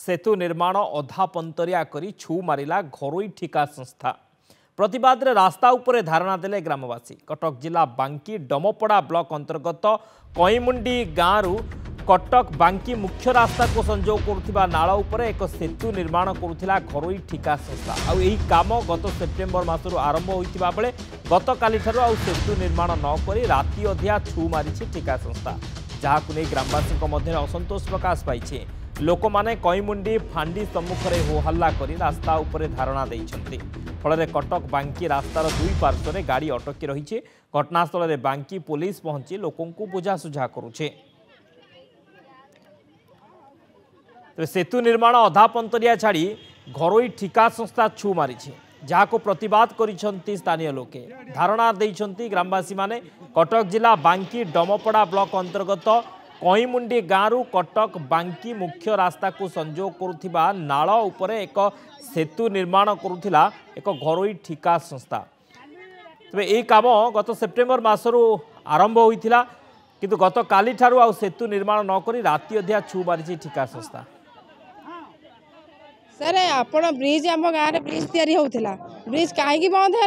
सेतु निर्माण अधा पंतरिया करी छू मारिला घरोई ठिका संस्था। प्रतिवाद रे रास्ता उपरे धारणा देले ग्रामवासी। कटक जिला बांकी डमपड़ा ब्लॉक अंतर्गत कईमुंडी गाँव कटक बांकी मुख्य रास्ता को संजोग करुथिबा नाला उपरे एक सेतु निर्माण करुथिला घरोई ठिका संस्था। आउ एही काम गत सेप्टेम्बर मासरु आरंभ होइतिबा बेले गत काली ठारु आउ सेतु निर्माण न करी राति अधिया छू मारिछि ठिका संस्था, जहाकु नै ग्रामवासी मध्य असंतोष प्रकाश पाइछि। लोक माने कईमुंडी फांडी सम्मुख में हो हल्ला करी रास्ता उपरे धारणा देइछन्ति। फल कटक बांकी रास्तार दुई पार्श्व गाड़ी अटकी रही। घटनास्थल में बांकी पुलिस पहुंची लोकों को बुझासुझा करुछे। सेतु निर्माण अधा पंतरिया छाड़ी घरोई ठिका संस्था छू मारी, जहां प्रतिवाद करिसेंति स्थानीय लोके। धारणा देइछन्ति ग्रामवासी माने। कटक जिला बांकी डमपड़ा ब्लॉक अंतर्गत कईमुंडी गाँव कटक बांकी मुख्य रास्ता को संजोग करुथिबा नाल उपरे एक सेतु निर्माण करुथिला एक घरोई ठिका संस्था। तबे एही काम गत सेप्टेम्बर मासरु आरंभ होइथिला, किंतु गत काली ठारु आ सेतु निर्माण न करी राति अधिया छू मारिछि ठिका संस्था। सर आपण ब्रिज आम गाँव में ब्रिज तैयारी होता, ब्रिज कहीं बंद है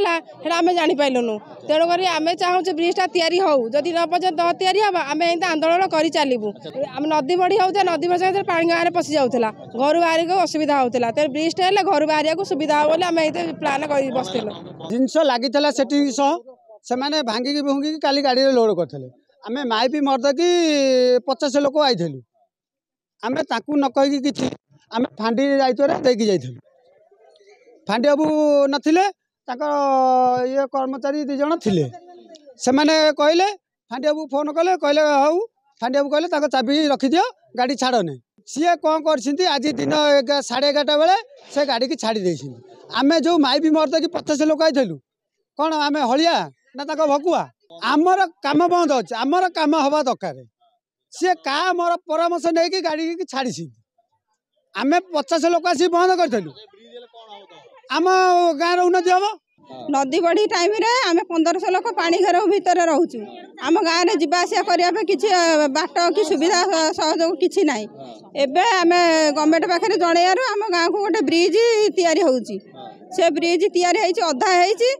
आम जापारूँ। तेणुक आम चाहूँ ब्रिजटा तैयारी हो, जदि न पर्यटन न तैयारी हम आम एम आंदोलन कर चलू। आम नदी बढ़ी होता, नदी बढ़ पानी गाँव में पशि जाऊला, घर बाहर को असुविधा होता। तेज ब्रिजटा है घर बाहर को सुविधा हो आम ये प्लां कर बसलु। जिनस लगी से भांगिकी भुंगिकी काली गाड़ी में लोड करते आम माइपी मर्दकी 50 लोक आईलु। आम न कहीकि कि आम फांडी दायित्व देकी जाइलु। फांडी बाबू नथिले, ये कर्मचारी 2 जण थिले। से कहले फांडी बाबू फोन कले, कहले हौ। फांडी बाबू कहले चाबी रखिदियो, गाड़ी छाड़ने। सी कौन कर आज दिन 11:30 बेले से गाड़ी की छाड़ी दे। आम जो माइपी मर्द की 50 लोक आईलु, कौन आम हलिया ना भकुआ? आमर काम बंद अच्छे, आमर काम हवा दरकार। सी का मोर परामर्श नहीं कि गाड़ी की छाड़ी। आम 50 लोक आसी बंद करूँ, आम गाँव उन्नति हम। नदी बढ़ी टाइम रे आम 1500 लोक पानी घर भितर रोचु। आम गाँव में जावासिया करने किसी बाट कि सुविधा सहयोग किसी ना। एबे आम गवर्नमेंट पाखे जनइबार आम गाँव को गोटे ब्रिज तैयारी होउची। से ब्रिज तैयारी होइची, अधा होइची।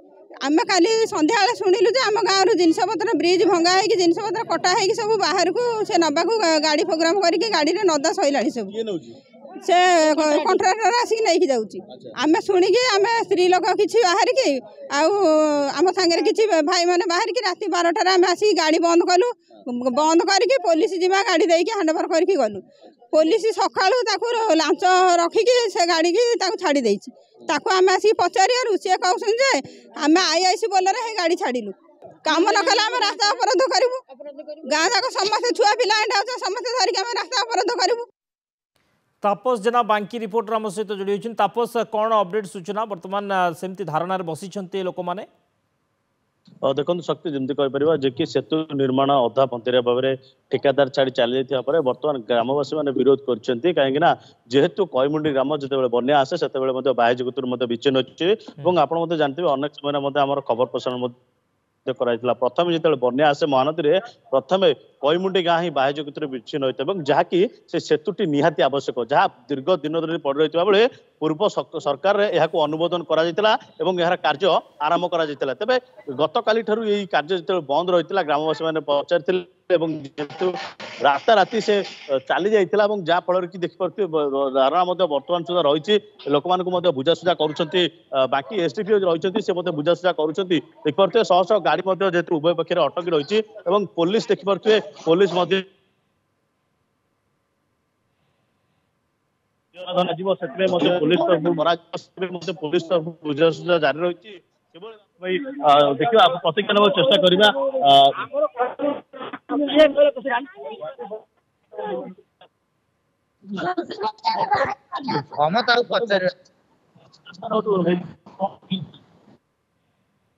आम काली संध्या शुणिलु जे आम गाँव जिनपतर ब्रिज भंगा है, जिनपतर कटा है, सब बाहर को से नवा गाड़ी प्रोग्राम करके गाड़ी में नदा सैला सब से कंट्राक्टर आसिक नहीं जाऊँगी। आम शुणिकी आम स्त्री लोक किसी बाहर की आम सागर किसी भाई मैंने बाहर की रात 12टार आम आसिक गाड़ी बंद कलु। बंद करके पुलिस जीवा गाड़ी देके हैंडओवर करके गलु। पुलिस सकाळु लांच रखिकी से गाड़ी की छाड़ी देछि। आम आसिक पचारू सी कहते जे आम आईआईसी बोलर है गाड़ी छाड़िलु। काम न कले आम रास्ता अवरोध करूँ। गाँ जाक समस्त छुआ पिला समस्त धरिक आम रास्ता अवरोध करूँ। तापस जेना बांकी रिपोर्टर आम सहित जोड़ी होती। तापस, कौन अपडेट सूचना बर्तमान सेमती धारणा बसी लोक मैंने? देखो शक्ति जमी कहीपर जे कि सेतु निर्माण अधा पंतरिया भाव में ठेकादार छाड़ी चली जाता बर्तमान ग्रामवासी मैंने विरोध कर कहीं जेहेतु कईमुंडी ग्राम जो बन्या आसे से बाह्य विच्छिन्न अच्छे। आप जानते हैं अनेक समय आम खबर प्रसारण प्रथम जो बन्या आसे महानदी में प्रथम कईमुंडी गाँ ही बाह्य जगत विच्छिन्न होता है जहाँकि से सेतुटी निहाती आवश्यक, जहाँ दीर्घ दिन धरी पड़ रही बेले पूर्व सरकार यह अनुमोदन कर कार्य आरंभ कर। तेज गत काली ठारू यही कार्य जो बंद रही ग्रामवासी मैंने पचार जेहेतु रास्ता राति से चली जाइए जहाँफल कि देखिए धारणा बर्तमान सुधा रही लोक मानक बुझासुझा कर। बाकी एसडीपीओ रही से बुझासुझा कर देखिए शह शह गाड़ी जेहेतु उभय पक्ष अटकी रही पुलिस देखिए पुलिस पुलिस बुझासुझा जारी रही। देखिए आप प्रतिज्ञा नवा चेष्टा करवा।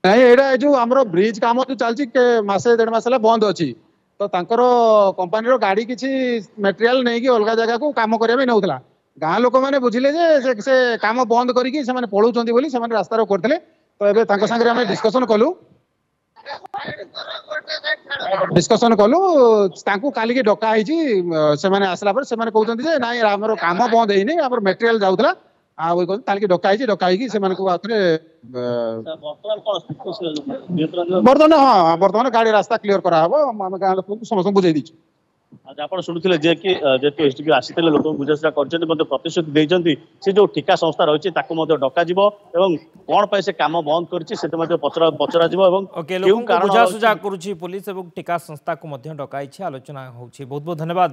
नहीं जो आमर ब्रिज काम जो चलती मसे 1.5 मास बंद अच्छी तो कंपानी गाड़ी किसी मटेरियल नहीं कि अलग जगह को काम करने नौला। गाँ लोक मैंने बुझिले से काम बंद करके पलाऊँ रास्ता करते तो ये डिस्कसन कलु डिस्कशन कलु काली डका से आसला से कहते हैं नाई आम काम बंद होनी आम मेटेरियल जाऊला काली डकाई से बर्तमान हाँ बर्तमान गाड़ी रास्ता क्लीयर कराम गाँव लोक समस्त बुझे दीचु आज आप शुणुले जेकि जेहेतु एसडीपी आसी लोक बुझाशुझा कर प्रतिश्रुति देते से जो ठिका संस्था रही है डका कौन पे से काम बंद कर पचरा बुझाशुझा करुच्ची पुलिस और ठिका संस्था को डकाई आलोचना होची। बहुत बहुत धन्यवाद।